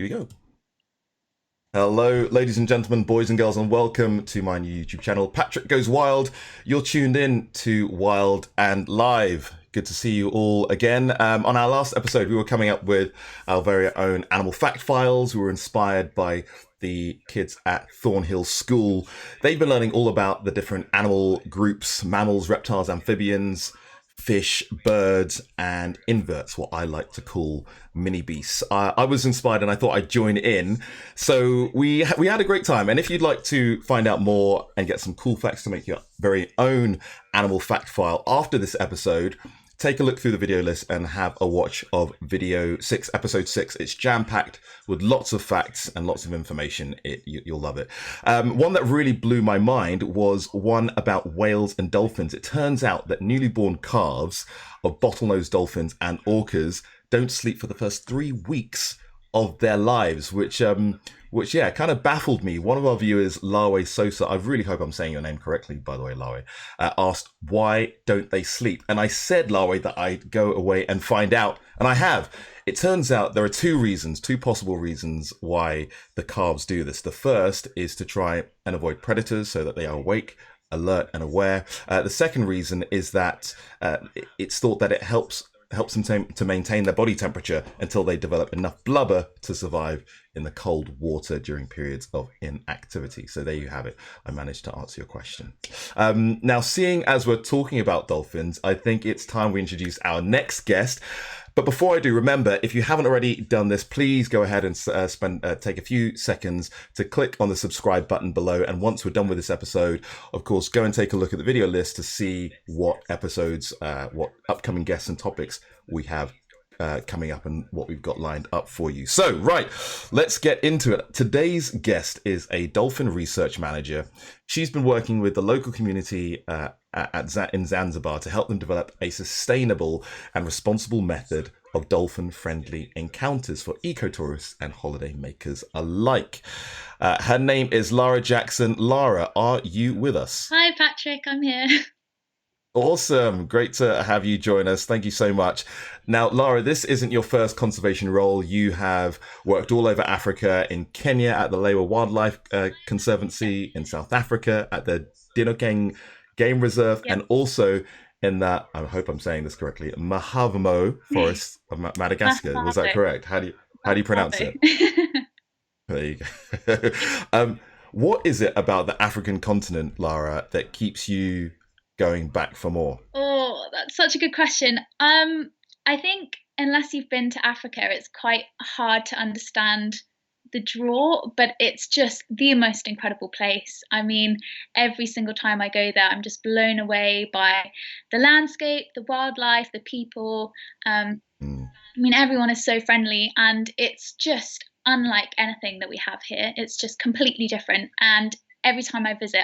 Here we go. Hello, ladies and gentlemen, boys and girls, and welcome to my new YouTube channel, Patrick Goes Wild. You're tuned in to Wild and Live. Good to see you all again. On our last episode, we were coming up with our very own animal fact files. We were inspired by the kids at Thornhill School. They've been learning all about the different animal groups, mammals, reptiles, amphibians, fish, birds, and inverts, what I like to call mini beasts. I was inspired and I thought I'd join in. So we had a great time. And if you'd like to find out more and get some cool facts to make your very own animal fact file after this episode, take a look through the video list and have a watch of episode 6. It's jam-packed with lots of facts and lots of information. You'll love it. One that really blew my mind was one about whales and dolphins. It turns out that newly born calves of bottlenose dolphins and orcas don't sleep for the first 3 weeks of their lives, which kind of baffled me. One of our viewers, Lara Sosa, I really hope I'm saying your name correctly, by the way, Lara, asked, why don't they sleep? And I said, Lara, that I'd go away and find out, and I have. It turns out there are two possible reasons why the calves do this. The first is to try and avoid predators so that they are awake, alert, and aware. The second reason is that it's thought that it helps them to maintain their body temperature until they develop enough blubber to survive in the cold water during periods of inactivity. So there you have it. I managed to answer your question. Now, seeing as we're talking about dolphins, I think it's time we introduce our next guest. But before I do, remember, if you haven't already done this, please go ahead and take a few seconds to click on the subscribe button below. And once we're done with this episode, of course, go and take a look at the video list to see what episodes, what upcoming guests and topics we have coming up and what we've got lined up for you. So, right, let's get into it. Today's guest is a dolphin research manager. She's been working with the local community in Zanzibar to help them develop a sustainable and responsible method of dolphin-friendly encounters for ecotourists and holiday makers alike. Her name is Lara Jackson. Lara, are you with us? Hi, Patrick. I'm here. Awesome. Great to have you join us. Thank you so much. Now, Lara, this isn't your first conservation role. You have worked all over Africa, in Kenya at the Lara Wildlife Conservancy, in South Africa at the Dinokeng Game Reserve, and also in that, I hope I'm saying this correctly, Mahavamo Forest of Madagascar. Was that correct? How do you pronounce it? There you go. What is it about the African continent, Lara, that keeps you going back for more? Oh, that's such a good question. I think unless you've been to Africa, it's quite hard to understand the draw, but it's just the most incredible place. I mean, every single time I go there, I'm just blown away by the landscape, the wildlife, the people. I mean, everyone is so friendly, and it's just unlike anything that we have here. It's just completely different. And every time I visit,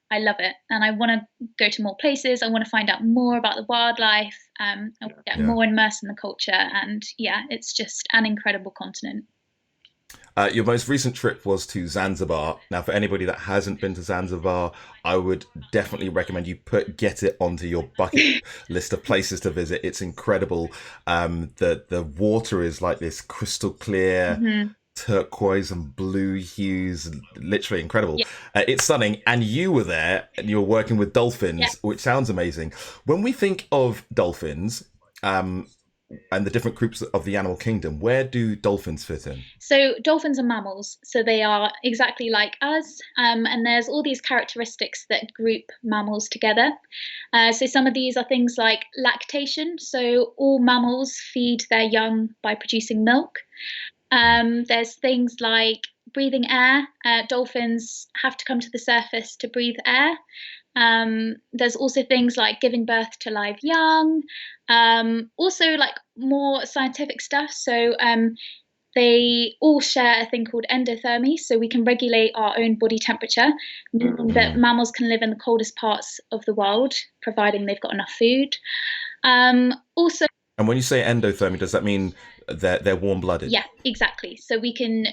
I love it, and I want to go to more places. I want to find out more about the wildlife. I want to get more immersed in the culture, and it's just an incredible continent. Your most recent trip was to Zanzibar. Now, for anybody that hasn't been to Zanzibar, I would definitely recommend you get it onto your bucket list of places to visit. It's incredible. The water is like this crystal clear. Turquoise and blue hues, literally incredible. It's stunning, and you were there and you were working with dolphins, which sounds amazing. When we think of dolphins and the different groups of the animal kingdom, where do dolphins fit in? So dolphins are mammals, so they are exactly like us, and there's all these characteristics that group mammals together. So some of these are things like lactation, so all mammals feed their young by producing milk. There's things like breathing air. Dolphins have to come to the surface to breathe air. There's also things like giving birth to live young. Also, like more scientific stuff. So they all share a thing called endothermy, so we can regulate our own body temperature, meaning that mammals can live in the coldest parts of the world, providing they've got enough food. Also, and when you say endothermy, does that mean they're warm-blooded? Yeah, exactly. So we can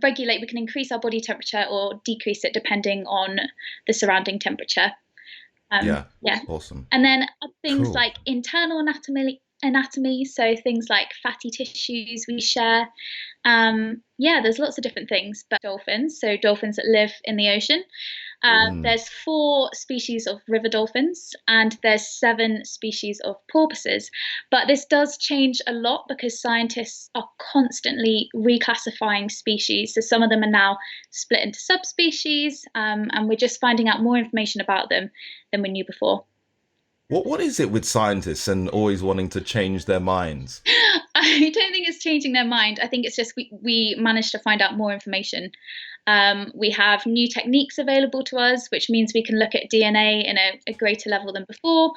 regulate, we can increase our body temperature or decrease it depending on the surrounding temperature. Yeah, awesome. And then things like internal anatomy, so things like fatty tissues we share. Yeah, there's lots of different things. But dolphins, so dolphins that live in the ocean. Mm. There's 4 species of river dolphins and there's 7 species of porpoises. But this does change a lot because scientists are constantly reclassifying species. So some of them are now split into subspecies, and we're just finding out more information about them than we knew before. What is it with scientists and always wanting to change their minds? I don't think it's changing their mind. I think it's just we managed to find out more information. We have new techniques available to us, which means we can look at DNA in a greater level than before.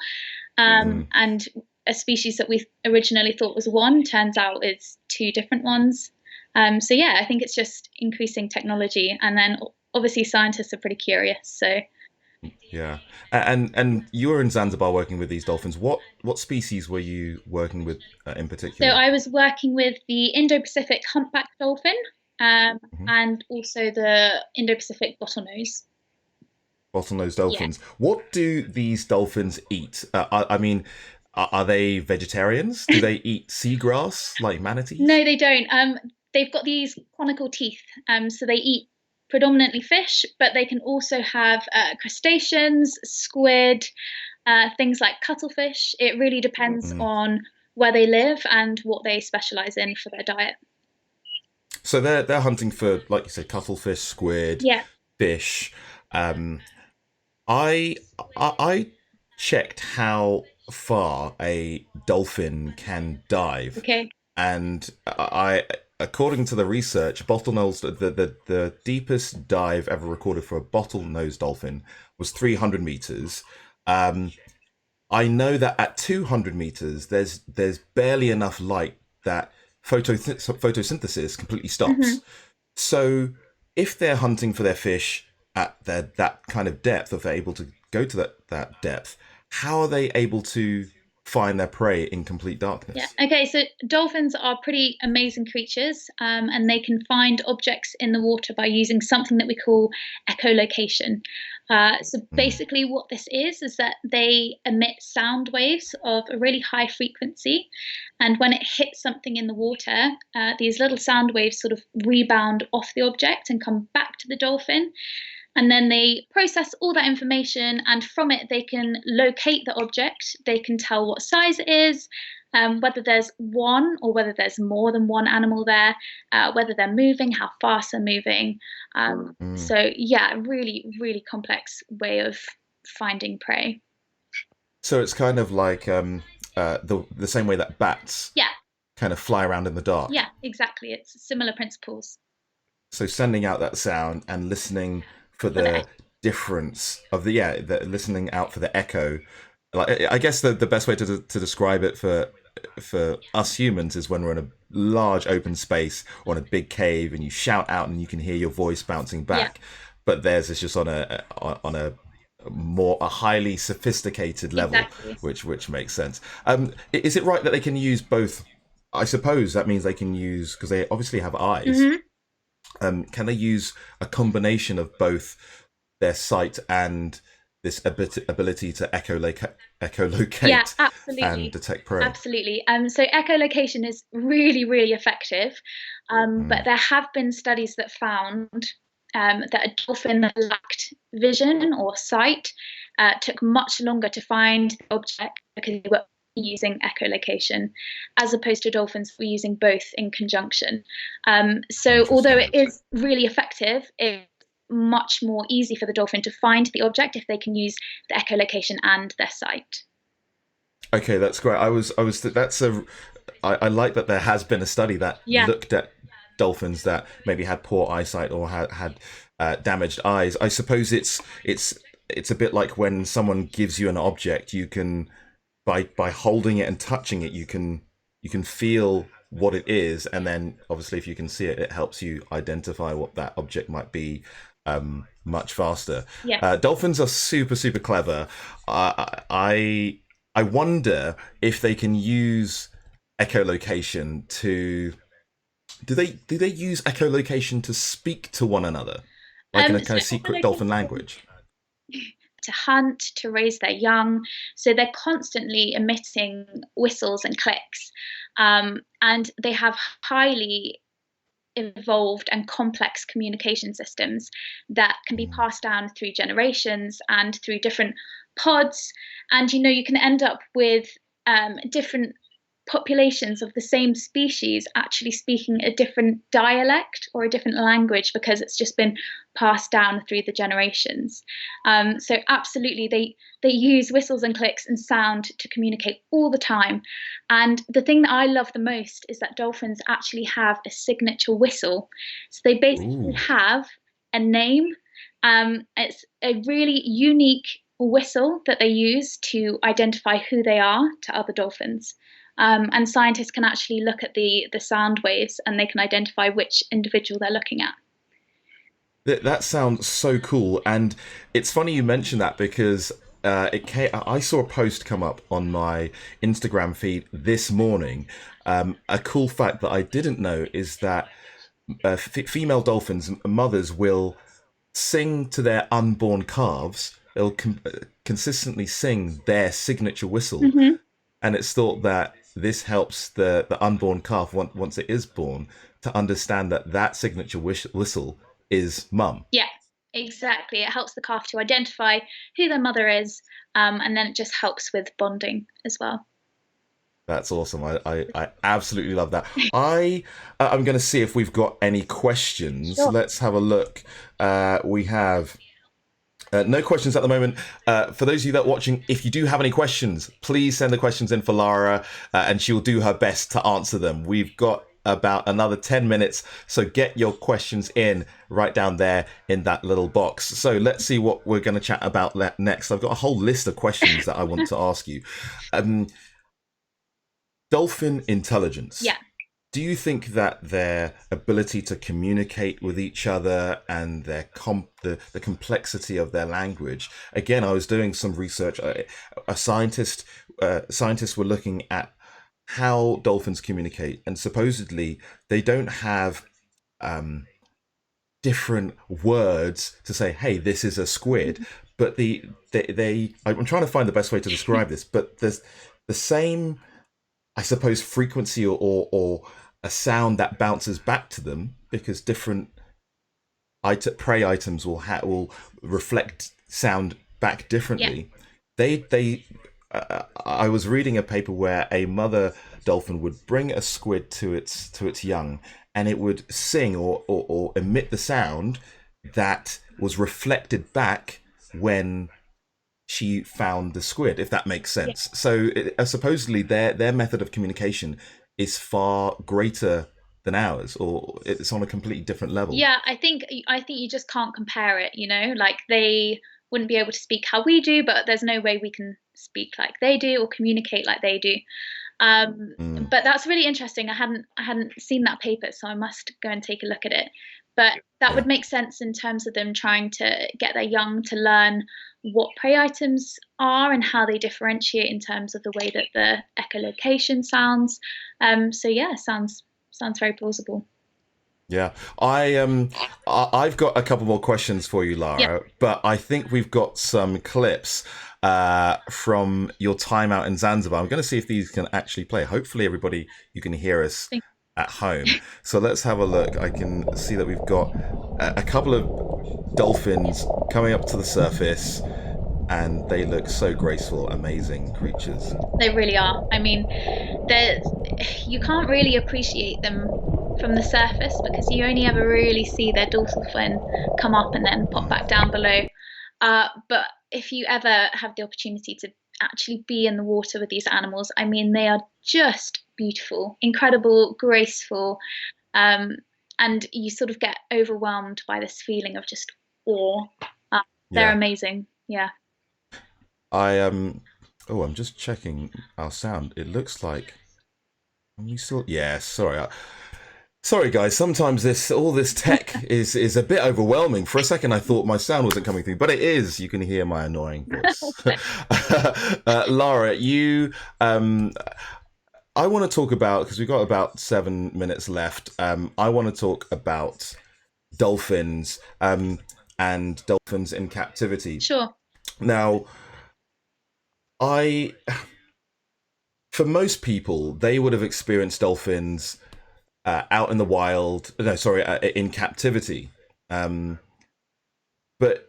Mm. And a species that we originally thought was one turns out it's 2 different ones. So yeah, I think it's just increasing technology, and then obviously scientists are pretty curious. So Yeah, and you were in Zanzibar working with these dolphins. What species were you working with in so particular? I was working with the Indo-Pacific humpback dolphin, Hmm. and also the Indo-Pacific bottlenose. Bottlenose Yeah. dolphins. What do these dolphins eat? I mean, are they vegetarians? Do they eat seagrass like manatees? No, they don't. They've got these conical teeth, so they eat predominantly fish, but they can also have crustaceans, squid, things like cuttlefish. It really depends Mm. on where they live and what they specialize in for their diet. So they're hunting for, like you said, cuttlefish, squid, Yeah. fish. Um, I I checked how far a dolphin can dive, Okay. and according to the research, bottlenose the deepest dive ever recorded for a bottlenose dolphin was 300 meters. Um, I know that at 200 meters, there's barely enough light that photosynthesis completely stops. Hmm. So if they're hunting for their fish at that kind of depth, if they're able to go to that depth, how are they able to find their prey in complete Yeah. darkness? Okay. So dolphins are pretty amazing creatures, and they can find objects in the water by using something that we call echolocation. So Mm, basically, what this is that they emit sound waves of a really high frequency, and when it hits something in the water, these little sound waves sort of rebound off the object and come back to the dolphin. And then they process all that information, and from it, they can locate the object. They can tell what size it is, whether there's one or whether there's more than one animal there, whether they're moving, how fast they're moving. mm. So, yeah, really, really complex way of finding prey. So it's kind of like the same way that bats Yeah, kind of fly around in the dark. yeah, exactly. It's similar principles So sending out that sound and listening for for the the difference of the listening out for the echo. Like I guess the best way to describe it for us humans is when we're in a large open space or in a big cave and you shout out and you can hear your voice bouncing yeah, back, but theirs is just on a highly sophisticated level, exactly. which makes sense. Is it right that they can use both? I suppose that means they can use, because they obviously have eyes. Hmm. Can they use a combination of both their sight and this ability to Yeah, echolocate and absolutely. detect prey? Absolutely. So echolocation is really, really effective. But Mm, there have been studies that found that a dolphin that lacked vision or sight took much longer to find the object because they were using echolocation, as opposed to dolphins who were using both in conjunction. So although interesting. it is really effective, it's much more easy for the dolphin to find the object if they can use the echolocation and their sight. Okay, that's great. That's I like that there has been a study that Yeah. looked at dolphins that maybe had poor eyesight or had damaged eyes. I suppose it's a bit like when someone gives you an object, you can by holding it and touching it, you can feel what it is, and then obviously if you can see it, it helps you identify what that object might be much faster. Yeah. Dolphins are super clever. I wonder if they can use echolocation to do they use echolocation to speak to one another, like in a kind So of secret dolphin echolocation, language? to hunt, to raise their young. So they're constantly emitting whistles and clicks. And they have highly evolved and complex communication systems that can be passed down through generations and through different pods. And you can end up with different populations of the same species actually speaking a different dialect or a different language because it's just been passed down through the generations. So absolutely, they use whistles and clicks and sound to communicate all the time. And the thing that I love the most is that dolphins actually have a signature whistle. So they basically have a name. It's a really unique whistle that they use to identify who they are to other dolphins. And scientists can actually look at the sound waves and they can identify which individual they're looking at. That sounds so cool, and it's funny you mention that because I saw a post come up on my Instagram feed this morning. A cool fact that I didn't know is that female dolphins, mothers, will sing to their unborn calves. They'll consistently sing their signature whistle, and it's thought that this helps the unborn calf once it is born to understand that signature whistle is mum. Yeah, exactly. It helps the calf to identify who their mother is, and then it just helps with bonding as well. That's awesome. I absolutely love that. I'm going to see if we've got any questions. Sure. Let's have a look. We have no questions at the moment. For those of you that are watching, if you do have any questions, please send the questions in for Lara, and she'll do her best to answer them. We've got about another 10 minutes, so get your questions in right down there in that little box. So let's see what we're going to chat about next. I've got a whole list of questions that I want to ask you. Dolphin intelligence. Yeah. Do you think that their ability to communicate with each other and their the complexity of their language? Again, I was doing some research. Scientists were looking at how dolphins communicate, and supposedly they don't have different words to say, "Hey, this is a squid," but I'm trying to find the best way to describe this, but there's the same, I suppose, frequency or a sound that bounces back to them, because different prey items will reflect sound back differently. Yeah. I was reading a paper where a mother dolphin would bring a squid to its young, and it would sing or emit the sound that was reflected back when she found the squid, if that makes sense. Yeah. So supposedly their method of communication is far greater than ours, or it's on a completely different level. Yeah, I think you just can't compare it, like they wouldn't be able to speak how we do, but there's no way we can speak like they do or communicate like they do. But that's really interesting. I hadn't seen that paper, so I must go and take a look at it. But that would make sense in terms of them trying to get their young to learn what prey items are and how they differentiate in terms of the way that the echolocation sounds. So yeah, sounds very plausible. Yeah, I've got a couple more questions for you, Lara, but I think we've got some clips from your time out in Zanzibar. I'm going to see if these can actually play. Hopefully, everybody, you can hear us at home. So let's have a look. I can see that we've got a couple of dolphins coming up to the surface, and they look so graceful, amazing creatures. They really are. I mean, you can't really appreciate them from the surface because you only ever really see their dorsal fin come up and then pop back down below. But if you ever have the opportunity to actually be in the water with these animals, I mean, they are just beautiful, incredible, graceful, and you sort of get overwhelmed by this feeling of just awe. They're amazing. Yeah. I'm just checking our sound. It looks like sorry guys, sometimes all this tech is a bit overwhelming. For a second I thought my sound wasn't coming through, but it is. You can hear my annoying voice. Lara, I want to talk about, because we've got about 7 minutes left, I want to talk about dolphins and dolphins in captivity. Sure. Now, I, for most people, they would have experienced dolphins out in the wild. No, sorry, in captivity. Um, but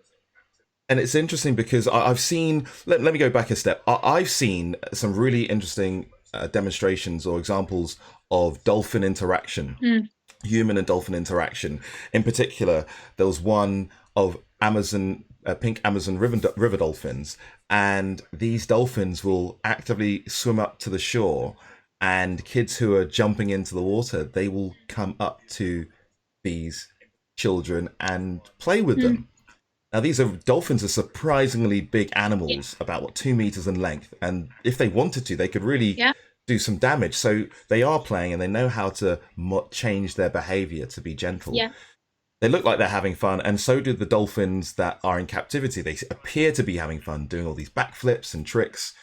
and it's interesting because I've seen. Let me go back a step. I've seen some really interesting demonstrations or examples of dolphin interaction, Mm. human and dolphin interaction. In particular, there was one of Amazon pink Amazon river dolphins, and these dolphins will actively swim up to the shore, and kids who are jumping into the water, they will come up to these children and play with Mm. them. Now, these are dolphins are surprisingly big Yeah. animals, about what 2 meters in length, and if they wanted to, they could really Yeah. do some damage. So they are playing, and they know how to change their behavior to be gentle. Yeah. They look like they're having fun, and so do the dolphins that are in captivity. They appear to be having fun, doing all these backflips and tricks.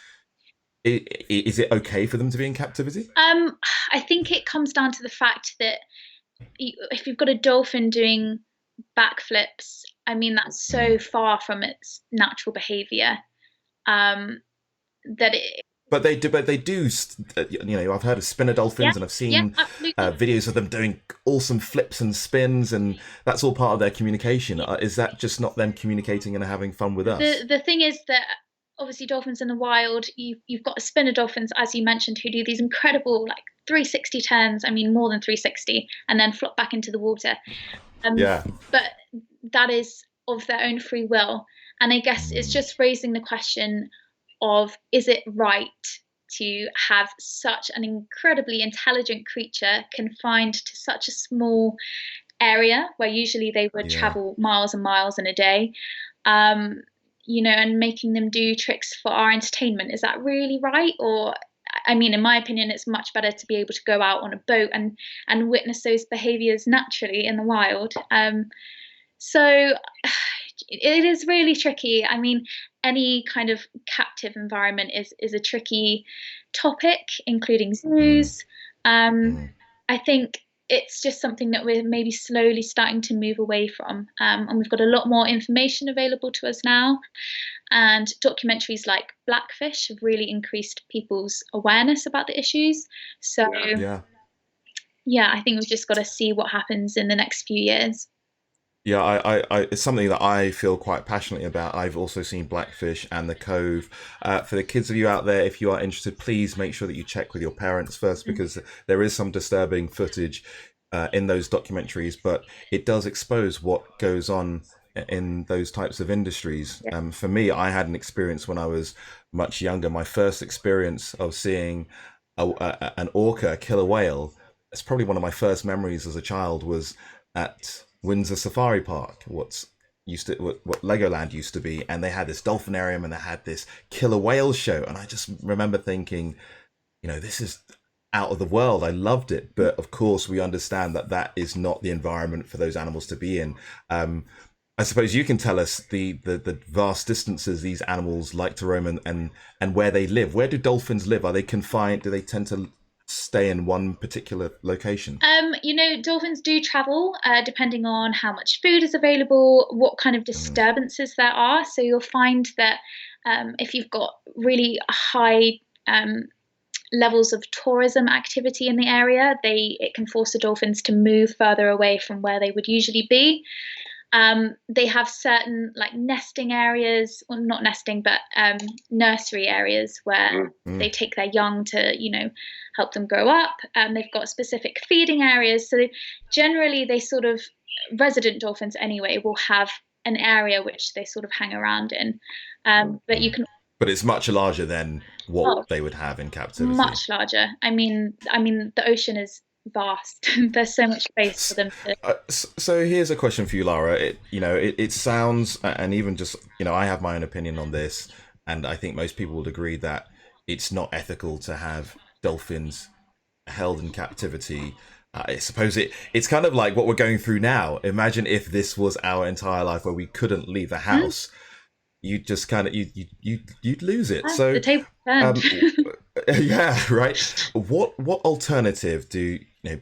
Is it okay for them to be in captivity? I think it comes down to the fact that if you've got a dolphin doing backflips, I mean, that's so Mm. far from its natural behavior, that it, But they do. But they do. I've heard of spinner yeah, dolphins, and I've yeah, seen absolutely. videos of them doing awesome flips and spins, and that's all part of their communication. Is that just not them communicating and having fun with us? The thing is that obviously dolphins in the wild, you've got spinner dolphins, as you mentioned, who do these incredible like 360 turns. I mean, more than 360, and then flop back into the water. Um, Yeah. but that is of their own free will, and I guess it's Mm. just raising the question of, is it right to have such an incredibly intelligent creature confined to such a small area where usually they would Yeah. travel miles and miles in a day, um, and making them do tricks for our entertainment? Is that really right? Or, I mean, in my opinion, it's much better to be able to go out on a boat and witness those behaviors naturally in the wild. So it is really tricky. I mean, any kind of captive environment is a tricky topic, including Mm. zoos. Um, Mm. I think it's just something that we're maybe slowly starting to move away from. And we've got a lot more information available to us now. And documentaries like Blackfish have really increased people's awareness about the issues. So, Yeah. yeah, I think we've just got to see what happens in the next few years. Yeah, it's something that I feel quite passionately about. I've also seen Blackfish and The Cove. For the kids of you out there, if you are interested, please make sure that you check with your parents first, because there is some disturbing footage in those documentaries, but it does expose what goes on in those types of industries. Yeah. For me, I had an experience when I was much younger. My first experience of seeing an orca kill a whale, it's probably one of my first memories as a child, was at Windsor Safari Park, what Legoland used to be, and they had this dolphinarium and they had this killer whale show, and I just remember thinking, this is out of the world. I loved it, but of course we understand that that is not the environment for those animals to be in. I suppose you can tell us the vast distances these animals like to roam, and where they live. Where do dolphins live? Are they confined? Do they tend to stay in one particular location? Dolphins do travel, depending on how much food is available, what kind of Mm. disturbances there are. So you'll find that if you've got really high levels of tourism activity in the area, it can force the dolphins to move further away from where they would usually be. They have certain like nesting areas, well, not nesting, but nursery areas where Mm. they take their young to, help them grow up. They've got specific feeding areas. So generally, they sort of, resident dolphins anyway, will have an area which they sort of hang around in. But you Mm. can, But it's much larger than what oh, they would have in captivity. much larger. I mean, the ocean is vast. There's so much space for them to. So here's a question for you, Lara. It sounds, and even just, I have my own opinion on this, and I think most people would agree that it's not ethical to have dolphins held in captivity. I suppose it's kind of like what we're going through now. Imagine if this was our entire life, where we couldn't leave the Mm, house. You'd just kind of you'd lose it. the So table turned. um, yeah, right. What alternative do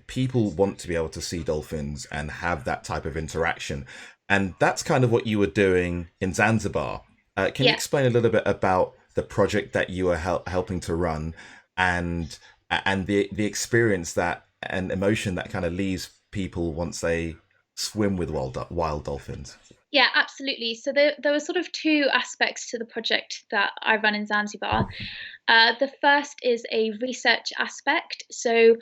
people want to be able to see dolphins and have that type of interaction? And that's kind of what you were doing in Zanzibar. Can you Yeah. explain a little bit about the project that you are helping to run, and the experience that and emotion that kind of leaves people once they swim with wild dolphins? Yeah, absolutely. So there were sort of two aspects to the project that I run in Zanzibar. The first is a research aspect. So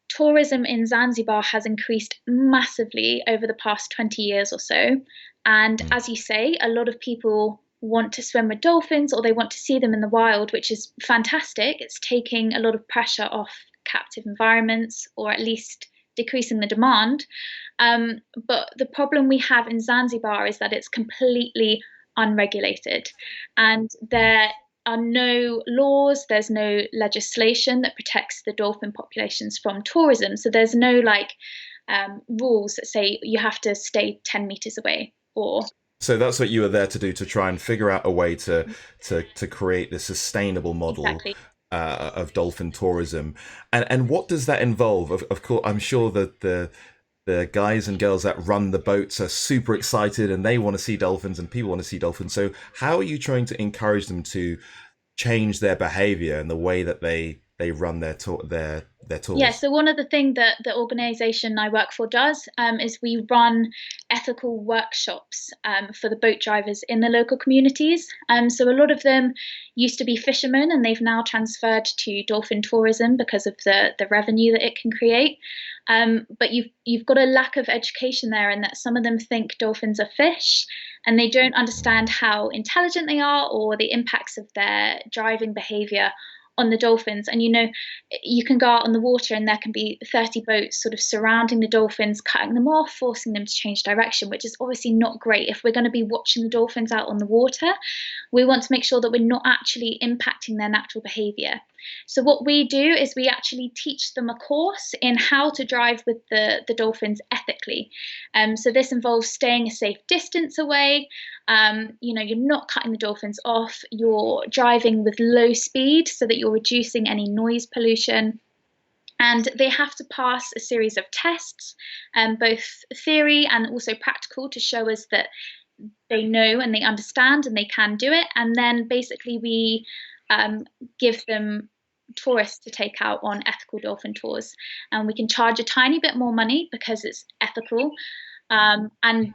tourism in Zanzibar has increased massively over the past 20 years or so. And Mm. as you say, a lot of people want to swim with dolphins or they want to see them in the wild, which is fantastic. It's taking a lot of pressure off captive environments, or at least decreasing the demand. But the problem we have in Zanzibar is that it's completely unregulated, and there are no laws, there's no legislation that protects the dolphin populations from tourism. So there's no like rules that say you have to stay 10 meters away or So that's what you were there to do, to try and figure out a way to create this sustainable model exactly. of dolphin tourism. And what does that involve? Of course, I'm sure that the guys and girls that run the boats are super excited and they want to see dolphins and people want to see dolphins. So how are you trying to encourage them to change their behavior and the way that they run their Yeah, tours? so one of the things that the organization I work for does is we run ethical workshops for the boat drivers in the local communities. So a lot of them used to be fishermen and they've now transferred to dolphin tourism because of the revenue that it can create. But you've got a lack of education there, in that some of them think dolphins are fish and they don't understand how intelligent they are or the impacts of their driving behavior on the dolphins. And you can go out on the water and there can be 30 boats sort of surrounding the dolphins, cutting them off, forcing them to change direction, which is obviously not great. If we're going to be watching the dolphins out on the water, we want to make sure that we're not actually impacting their natural behavior. So what we do is we actually teach them a course in how to drive with the dolphins ethically. So this involves staying a safe distance away. You're not cutting the dolphins off. You're driving with low speed so that you're reducing any noise pollution. And they have to pass a series of tests, both theory and also practical, to show us that they know and they understand and they can do it. And then basically we give them tourists to take out on ethical dolphin tours. And we can charge a tiny bit more money because it's ethical. And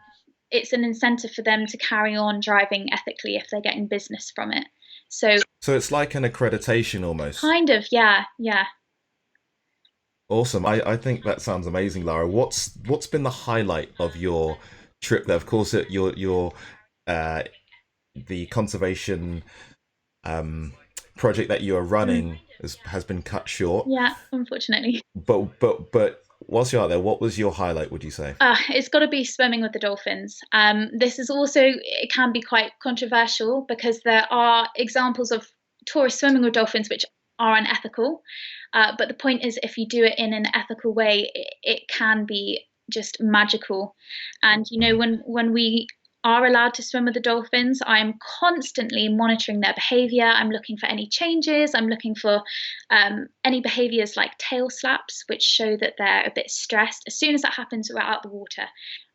it's an incentive for them to carry on driving ethically if they're getting business from it. So So it's like an accreditation almost. kind of, yeah, yeah. Awesome. I think that sounds amazing, Lara. What's been the highlight of your trip there? Of course, your uh, the conservation um, project that you are Mm, running has been cut short. yeah, unfortunately. But whilst you're out there, what was your highlight, would you say? It's got to be swimming with the dolphins. This is also, it can be quite controversial because there are examples of tourists swimming with dolphins which are unethical. But the point is, if you do it in an ethical way, it can be just magical. And Mm. when we are allowed to swim with the dolphins, I'm constantly monitoring their behavior. I'm looking for any changes. I'm looking for any behaviors like tail slaps, which show that they're a bit stressed. As soon as that happens, we're out the water.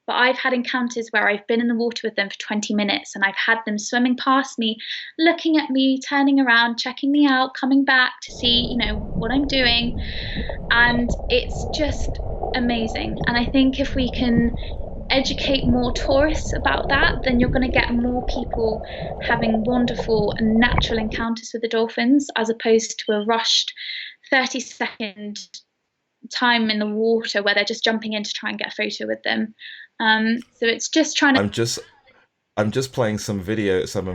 But I've had encounters where I've been in the water with them for 20 minutes and I've had them swimming past me, looking at me, turning around, checking me out, coming back to see, what I'm doing. And it's just amazing. And I think if we can educate more tourists about that, then you're going to get more people having wonderful and natural encounters with the dolphins as opposed to a rushed 30-second time in the water where they're just jumping in to try and get a photo with them. So it's just trying to, I'm just I'm just playing some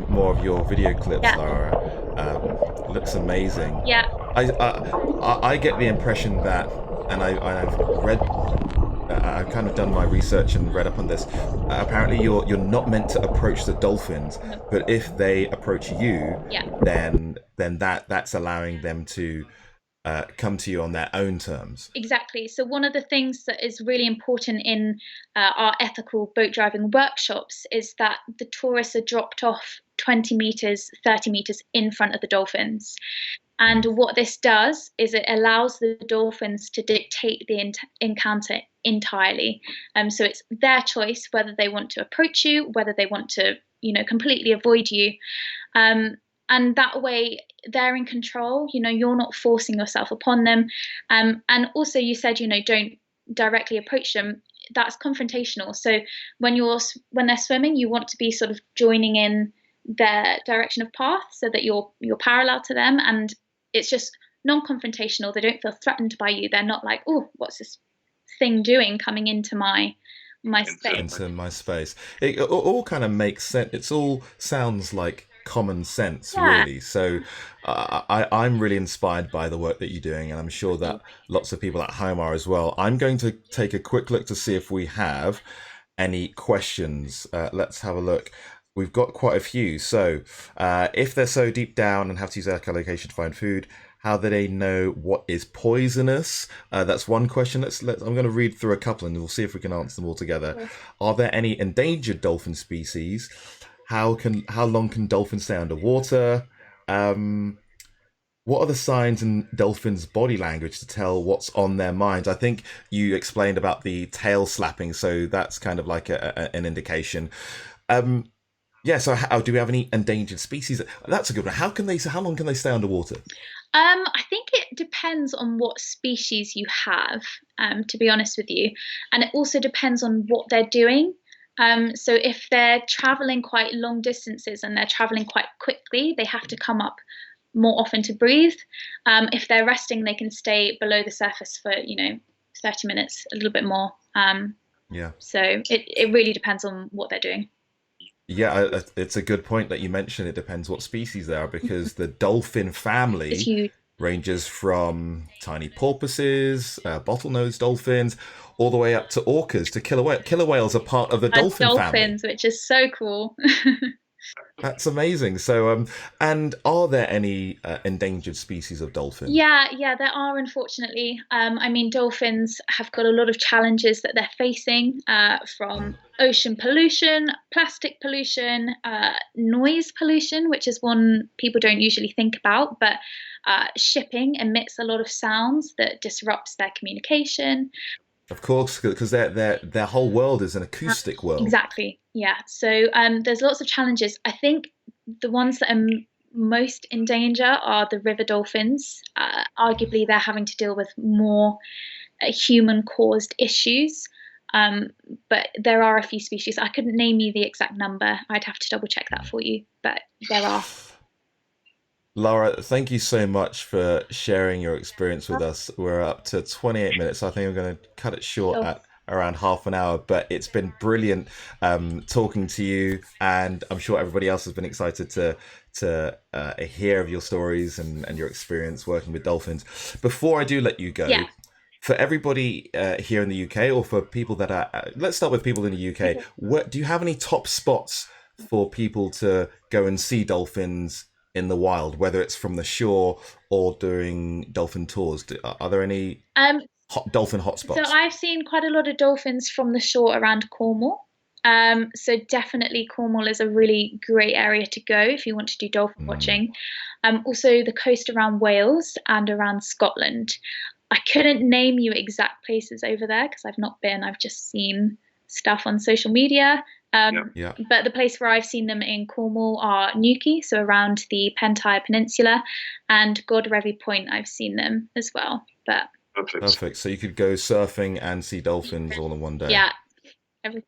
more of your video clips, yeah, Lara. Looks amazing. yeah, I get the impression that, and I've read, I've kind of done my research and read up on this. Apparently, you're not meant to approach the dolphins, no, but if they approach you, yeah. then that's allowing them to come to you on their own terms. Exactly. So, one of the things that is really important in our ethical boat driving workshops is that the tourists are dropped off 20 meters, 30 meters in front of the dolphins. And what this does is it allows the dolphins to dictate the encounter entirely. So, it's their choice whether they want to approach you, whether they want to, completely avoid you. Um, and that way they're in control. You're not forcing yourself upon them. And also you said, don't directly approach them. That's confrontational. So when they're swimming, you want to be sort of joining in their direction of path so that you're parallel to them, and it's just non-confrontational. They don't feel threatened by you. They're not like, oh, what's this thing doing coming into my space? Into my space. It all kind of makes sense. It all sounds like common sense, Yeah. really. So I'm really inspired by the work that you're doing, and I'm sure that lots of people at home are as well. I'm going to take a quick look to see if we have any questions. Let's have a look. We've got quite a few. So, if they're so deep down and have to use echolocation to find food, how do they know what is poisonous? That's one question. I'm going to read through a couple and we'll see if we can answer them all together. Sure. Are there any endangered dolphin species? How long can dolphins stay underwater? What are the signs in dolphins' body language to tell what's on their minds? I think you explained about the tail slapping, so that's kind of like an indication. Yeah. So, do we have any endangered species? That's a good one. How long can they stay underwater? I think it depends on what species you have, to be honest with you, and it also depends on what they're doing. So if they're traveling quite long distances and they're traveling quite quickly, they have to come up more often to breathe. If they're resting, they can stay below the surface for 30 minutes, a little bit more. Yeah. So it really depends on what they're doing. Yeah, it's a good point that you mentioned. It depends what species they are, because the dolphin It's family huge. ranges from tiny porpoises, bottlenose dolphins, all the way up to orcas to killer whales. Killer whales are part of the dolphin family. Dolphins, which is so cool. That's amazing. So, and are there any endangered species of dolphin? Yeah, there are, unfortunately. I mean, dolphins have got a lot of challenges that they're facing, from ocean pollution, plastic pollution, noise pollution, which is one people don't usually think about, but shipping emits a lot of sounds that disrupts their communication. Of course, because their whole world is an acoustic world. Exactly. Yeah. So there's lots of challenges. I think the ones that are most in danger are the river dolphins. Arguably, they're having to deal with more human caused issues. But there are a few species. I couldn't name you the exact number. I'd have to double check that for you. But there are. Lara, thank you so much for sharing your experience with us. We're up to 28 minutes. So I think I'm going to cut it short Sure. at around half an hour, but it's been brilliant talking to you, and I'm sure everybody else has been excited to hear of your stories and your experience working with dolphins. Before I do let you go, Yeah. for everybody here in the UK, or for people that are, let's start with people in the UK. Do you have any top spots for people to go and see dolphins in the wild, whether it's from the shore or doing dolphin tours? Are there any Um, dolphin so hotspots? I've seen quite a lot of dolphins from the shore around Cornwall. So definitely Cornwall is a really great area to go if you want to do dolphin watching. Also the coast around Wales and around Scotland. I couldn't name you exact places over there because I've not been. I've just seen stuff on social media. Yeah. But the place where I've seen them in Cornwall are Newquay, so around the Pentire Peninsula, and Godrevy Point. I've seen them as well. But Perfect. So you could go surfing and see dolphins all in one day. yeah, every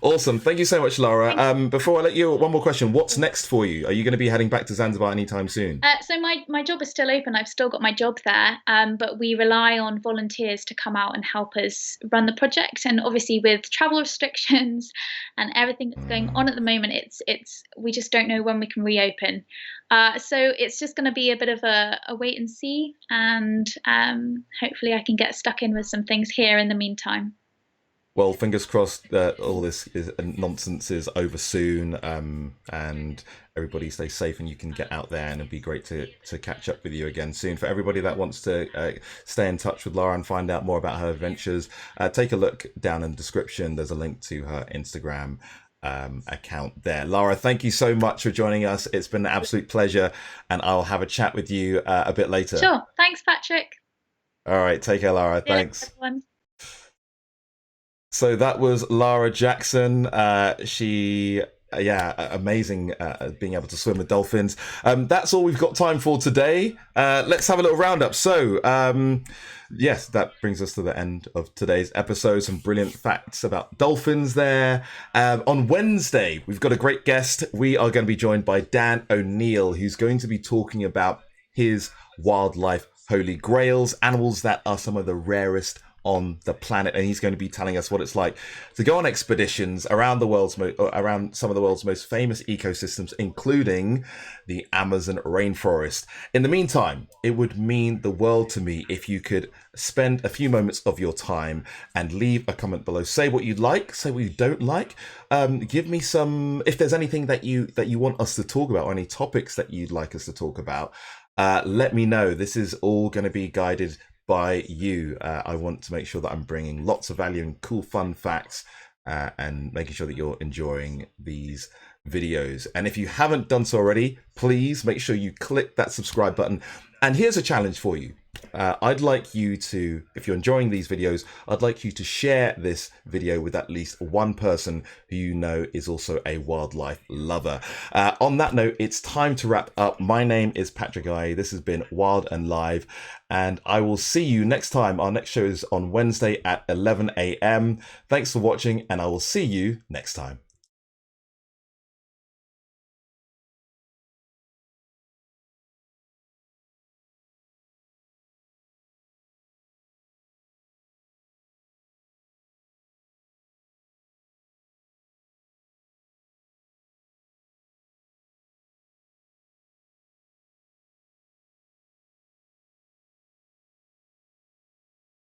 Awesome. Thank you so much, Lara. Thank you. Before I let you, one more question. What's next for you? Are you going to be heading back to Zanzibar anytime soon? So my job is still open. I've still got my job there, but we rely on volunteers to come out and help us run the project. And obviously, with travel restrictions and everything that's going on at the moment, it's we just don't know when we can reopen. So it's just going to be a bit of a wait and see, and hopefully, I can get stuck in with some things here in the meantime. Well, fingers crossed that all this nonsense is over soon, and everybody stays safe and you can get out there, and it'd be great to catch up with you again soon. For everybody that wants to stay in touch with Lara and find out more about her adventures, take a look down in the description. There's a link to her Instagram account there. Lara, thank you so much for joining us. It's been an absolute pleasure, and I'll have a chat with you a bit later. Sure. Thanks, Patrick. All right, take care, Lara. Yeah, Thanks. everyone. So that was Lara Jackson. Amazing being able to swim with dolphins. That's all we've got time for today. Let's have a little roundup. Yes, that brings us to the end of today's episode. Some brilliant facts about dolphins there. On Wednesday, we've got a great guest. We are going to be joined by Dan O'Neill, who's going to be talking about his wildlife holy grails, animals that are some of the rarest on the planet, and he's going to be telling us what it's like to go on expeditions around around some of the world's most famous ecosystems, including the Amazon rainforest. In the meantime, it would mean the world to me if you could spend a few moments of your time and leave a comment below. Say what you like, say what you don't like. Give me some, if there's anything that you want us to talk about, or any topics that you'd like us to talk about. Let me know. This is all going to be guided by you. I want to make sure that I'm bringing lots of value and cool, fun facts, and making sure that you're enjoying these videos. And if you haven't done so already, please make sure you click that subscribe button. And here's a challenge for you. I'd like you to, if you're enjoying these videos, I'd like you to share this video with at least one person who you know is also a wildlife lover. On that note, it's time to wrap up. My name is Patrick Guy. This has been Wild and Live, and I will see you next time. Our next show is on Wednesday at 11 a.m. Thanks for watching, and I will see you next time.